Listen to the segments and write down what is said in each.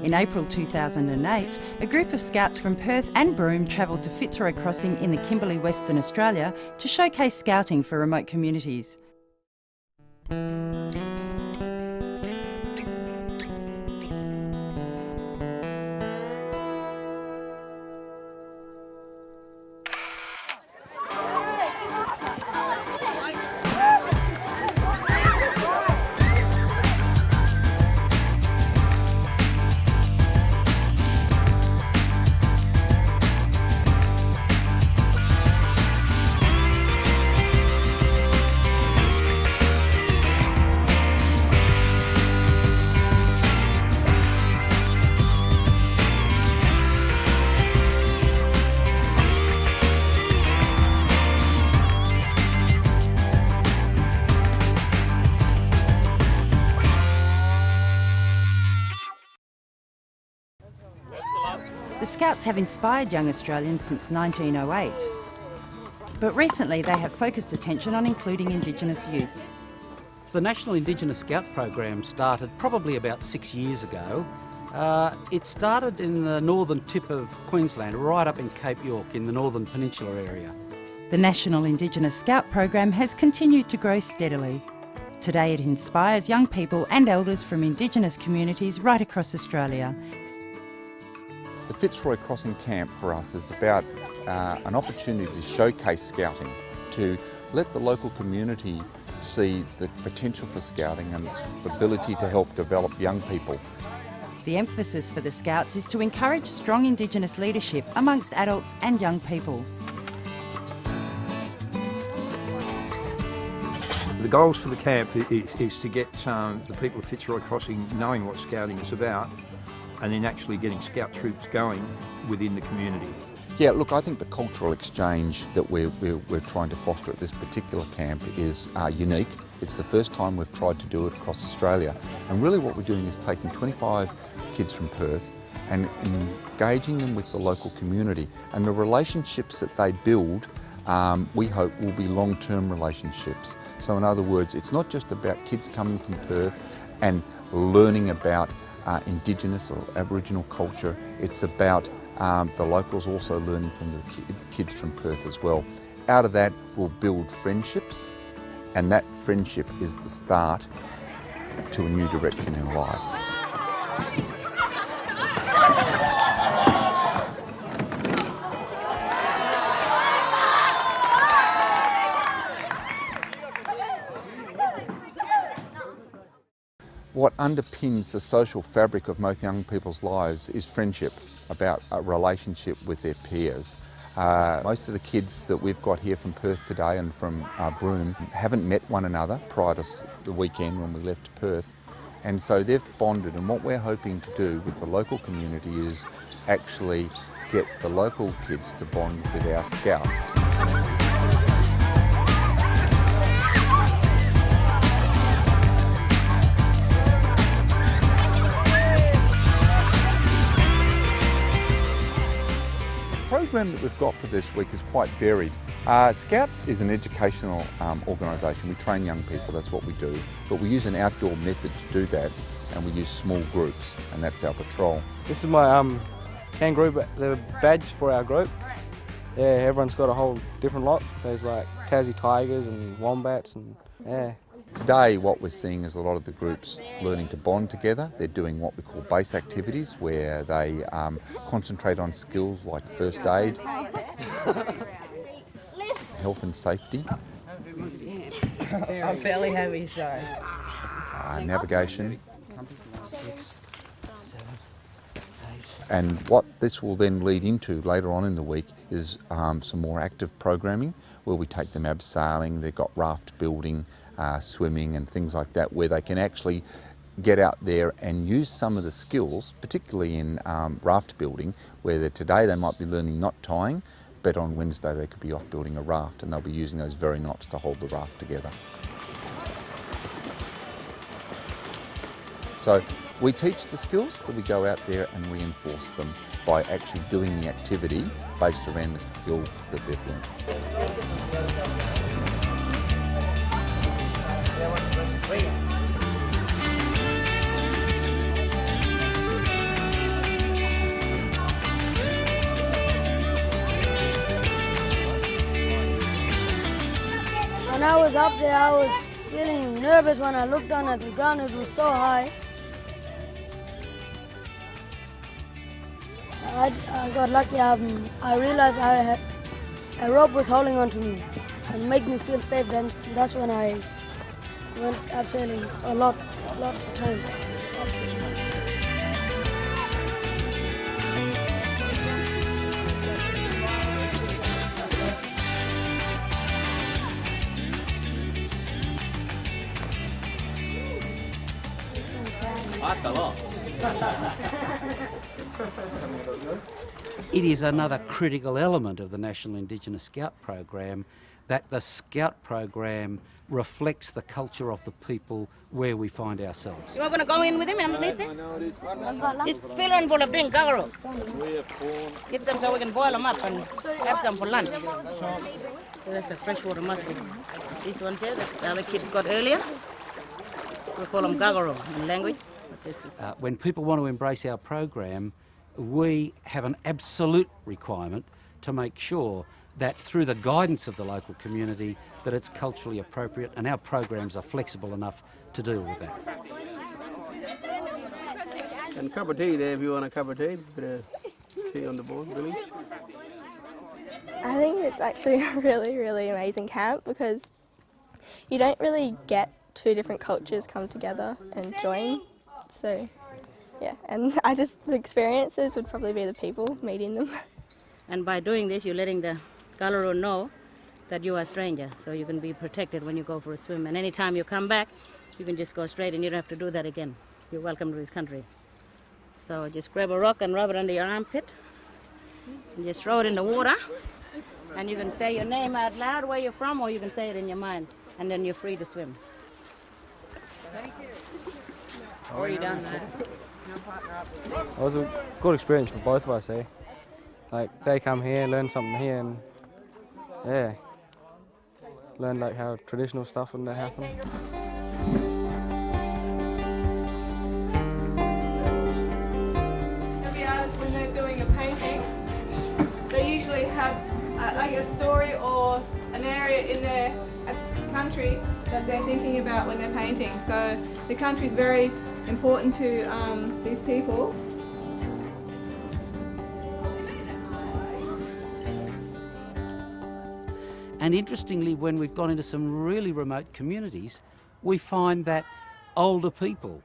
In April 2008, a group of Scouts from Perth and Broome travelled to Fitzroy Crossing in the Kimberley, Western Australia to showcase Scouting for remote communities. The Scouts have inspired young Australians since 1908, but recently they have focused attention on including Indigenous youth. The National Indigenous Scout program started probably about 6 years ago. It started in the northern tip of Queensland, right up in Cape York in the Northern Peninsula area. The National Indigenous Scout program has continued to grow steadily. Today it inspires young people and elders from Indigenous communities right across Australia. The Fitzroy Crossing camp for us is about an opportunity to showcase Scouting, to let the local community see the potential for Scouting and its ability to help develop young people. The emphasis for the Scouts is to encourage strong Indigenous leadership amongst adults and young people. The goals for the camp is to get the people of Fitzroy Crossing knowing what Scouting is about, and then actually getting Scout troops going within the community. Yeah, look, I think the cultural exchange that we're trying to foster at this particular camp is unique. It's the first time we've tried to do it across Australia. And really what we're doing is taking 25 kids from Perth and engaging them with the local community. And the relationships that they build, we hope will be long-term relationships. So in other words, it's not just about kids coming from Perth and learning about Indigenous or Aboriginal culture. It's about the locals also learning from the kids from Perth as well. Out of that, we'll build friendships, and that friendship is the start to a new direction in life. What underpins the social fabric of most young people's lives is friendship, about a relationship with their peers. Most of the kids that we've got here from Perth today and from Broome haven't met one another prior to the weekend when we left Perth, and so they've bonded, and what we're hoping to do with the local community is actually get the local kids to bond with our Scouts. The program that we've got for this week is quite varied. Scouts is an educational organisation. We train young people, that's what we do, but we use an outdoor method to do that, and we use small groups, and that's our patrol. This is my kangaroo, the badge for our group. Yeah, everyone's got a whole different lot. There's like Tassie tigers and wombats, and yeah. Today what we're seeing is a lot of the groups learning to bond together. They're doing what we call base activities, where they concentrate on skills like first aid, health and safety, I'm fairly heavy, sorry. navigation. 6, 7, 8. And what this will then lead into later on in the week is some more active programming, where we take them abseiling. They've got raft building, swimming and things like that, where they can actually get out there and use some of the skills, particularly in raft building, where today they might be learning knot tying, but on Wednesday they could be off building a raft, and they'll be using those very knots to hold the raft together. So we teach the skills, that we go out there and reinforce them by actually doing the activity based around the skill that they've learned. I was up there, I was feeling nervous when I looked down at the ground. It was so high. I got lucky. I realized a rope was holding on to me and made me feel safe. And that's when I went abseiling a lot of times. It is another critical element of the National Indigenous Scout program that the Scout program reflects the culture of the people where we find ourselves. You want to go in with him underneath there? It's filled full of drink, gagaro. Get some so we can boil them up and have some for lunch. So that's the freshwater mussels. These ones here that the other kids got earlier, we call them gagaro in language. When people want to embrace our program, we have an absolute requirement to make sure that through the guidance of the local community that it's culturally appropriate, and our programs are flexible enough to deal with that. And a cup of tea there if you want a cup of tea. Bit of tea on the board, Billy. I think it's actually a really, really amazing camp because you don't really get two different cultures come together and join. So, yeah, and the experiences would probably be the people, meeting them. And by doing this, you're letting the Galaro know that you are a stranger, so you can be protected when you go for a swim. And anytime you come back, you can just go straight and you don't have to do that again. You're welcome to this country. So just grab a rock and rub it under your armpit, and just throw it in the water. And you can say your name out loud, where you're from, or you can say it in your mind, and then you're free to swim. Thank you. Or you done that? It was a good experience for both of us, eh? Like, they come here, learn something here, and yeah, learn like how traditional stuff and that happen. Every artist, when they're doing a painting, they usually have like a story or an area in their country that they're thinking about when they're painting. So the country is very important to these people. And interestingly, when we've gone into some really remote communities, we find that older people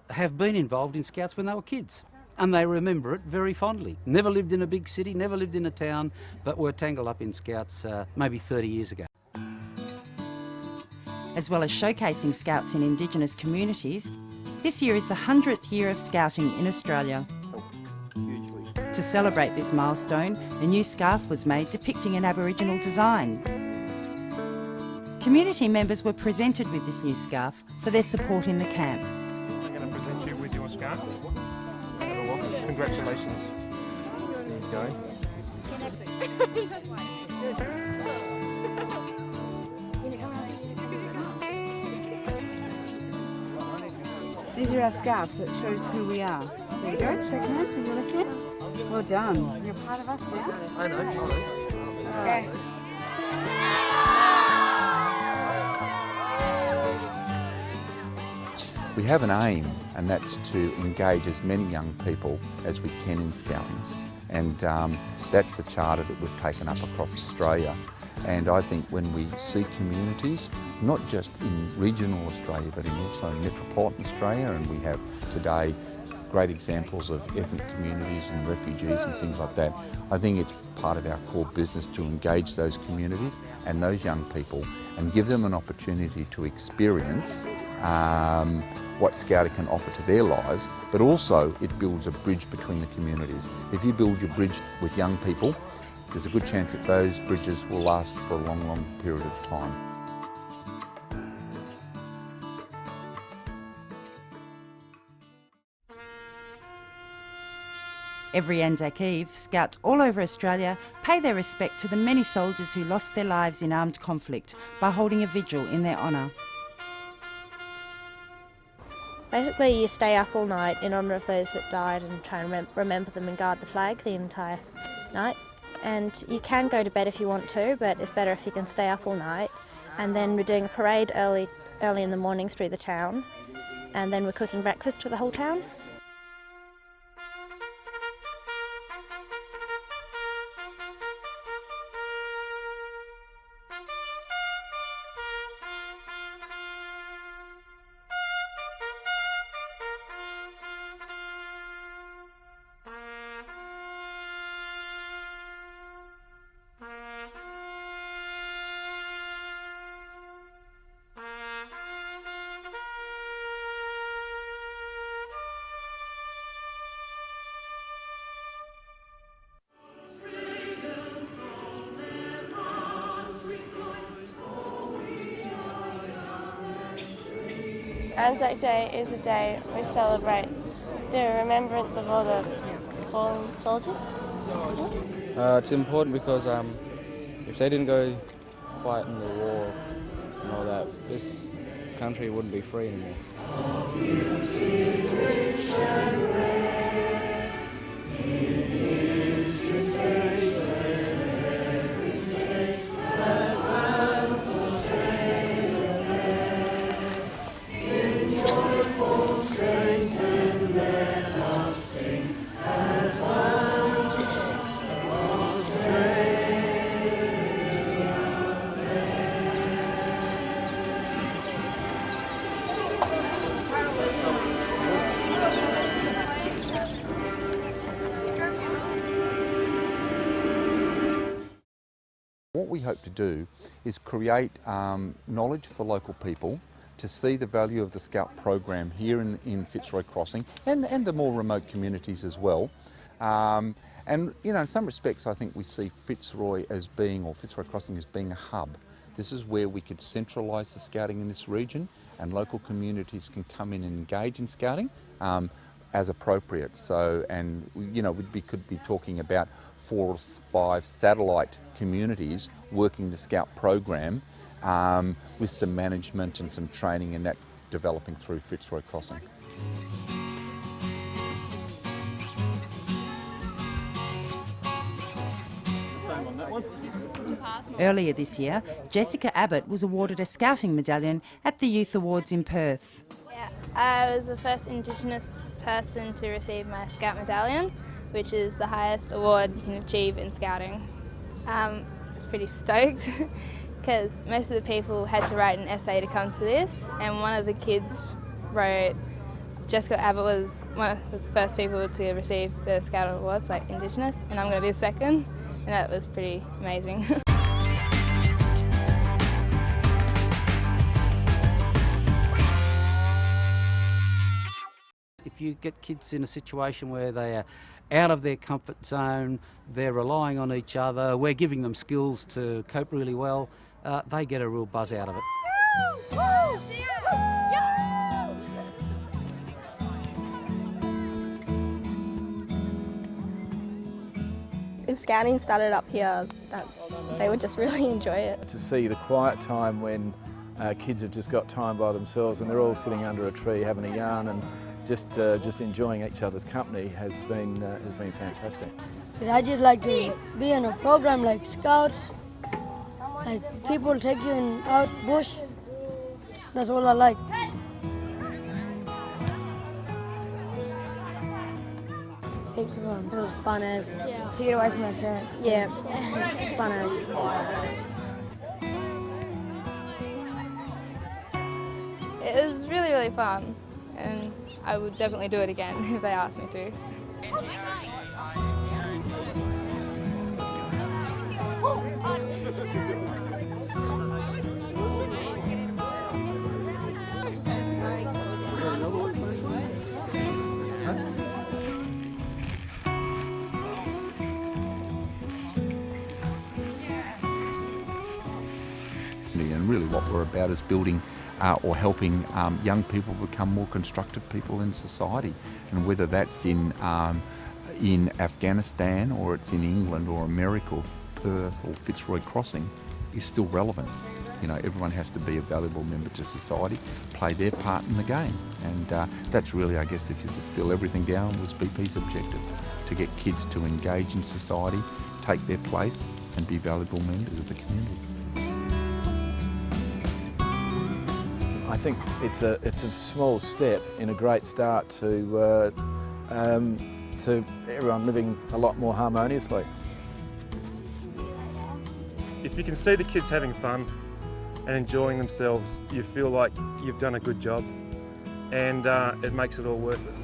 have been involved in Scouts when they were kids, and they remember it very fondly. Never lived in a big city, never lived in a town, but were tangled up in Scouts maybe 30 years ago. As well as showcasing Scouts in Indigenous communities, this year is the 100th year of Scouting in Australia. To celebrate this milestone, a new scarf was made depicting an Aboriginal design. Community members were presented with this new scarf for their support in the camp. I'm going to present you with your scarf. Congratulations. There you go. These are our scarves, so it shows who we are. There you go, shake hands when you lift it. Well done. You're part of us now. I know. Okay. We have an aim, and that's to engage as many young people as we can in Scouting. And that's a charter that we've taken up across Australia. And I think when we see communities, not just in regional Australia, but also in metropolitan Australia, and we have today great examples of ethnic communities and refugees and things like that, I think it's part of our core business to engage those communities and those young people and give them an opportunity to experience what Scouting can offer to their lives, but also it builds a bridge between the communities. If you build your bridge with young people, there's a good chance that those bridges will last for a long, long period of time. Every Anzac Eve, Scouts all over Australia pay their respect to the many soldiers who lost their lives in armed conflict by holding a vigil in their honour. Basically, you stay up all night in honour of those that died and try and remember them and guard the flag the entire night. And you can go to bed if you want to, but it's better if you can stay up all night and then we're doing a parade early in the morning through the town, and then we're cooking breakfast for the whole town. Anzac Day is a day we celebrate the remembrance of all the fallen soldiers. It's important because if they didn't go fight in the war and all that, this country wouldn't be free anymore. What we hope to do is create knowledge for local people to see the value of the Scout program here in Fitzroy Crossing and the more remote communities as well. And you know, in some respects I think we see Fitzroy as being, or Fitzroy Crossing as being a hub. This is where we could centralise the scouting in this region, and local communities can come in and engage in scouting as appropriate. So, and you know, could be talking about 4 or 5 satellite communities working the Scout program with some management and some training and that developing through Fitzroy Crossing. Earlier this year, Jessica Abbott was awarded a Scouting medallion at the Youth Awards in Perth. Yeah, I was the first Indigenous person to receive my Scout medallion, which is the highest award you can achieve in Scouting. I was pretty stoked because most of the people had to write an essay to come to this, and one of the kids wrote, Jessica Abbott was one of the first people to receive the Scout Awards, like Indigenous, and I'm going to be the second, and that was pretty amazing. If you get kids in a situation where they are out of their comfort zone, they're relying on each other, we're giving them skills to cope really well, they get a real buzz out of it. If Scouting started up here, they would just really enjoy it. To see the quiet time when kids have just got time by themselves and they're all sitting under a tree having a yarn and just enjoying each other's company has been fantastic. I just like to be in a program like Scouts, like people take you out bush. That's all I like. Heaps of fun. It was fun as to get away from my parents. Yeah, it was fun as. It was really, really fun, and I would definitely do it again if they asked me to. And really what we're about is building or helping young people become more constructive people in society, and whether that's in Afghanistan or it's in England or America or Perth or Fitzroy Crossing is still relevant. You know, everyone has to be a valuable member to society, play their part in the game, and that's really, I guess, if you distill everything down, was BP's objective, to get kids to engage in society, take their place and be valuable members of the community. I think it's a small step in a great start to everyone living a lot more harmoniously. If you can see the kids having fun and enjoying themselves, you feel like you've done a good job, and it makes it all worth it.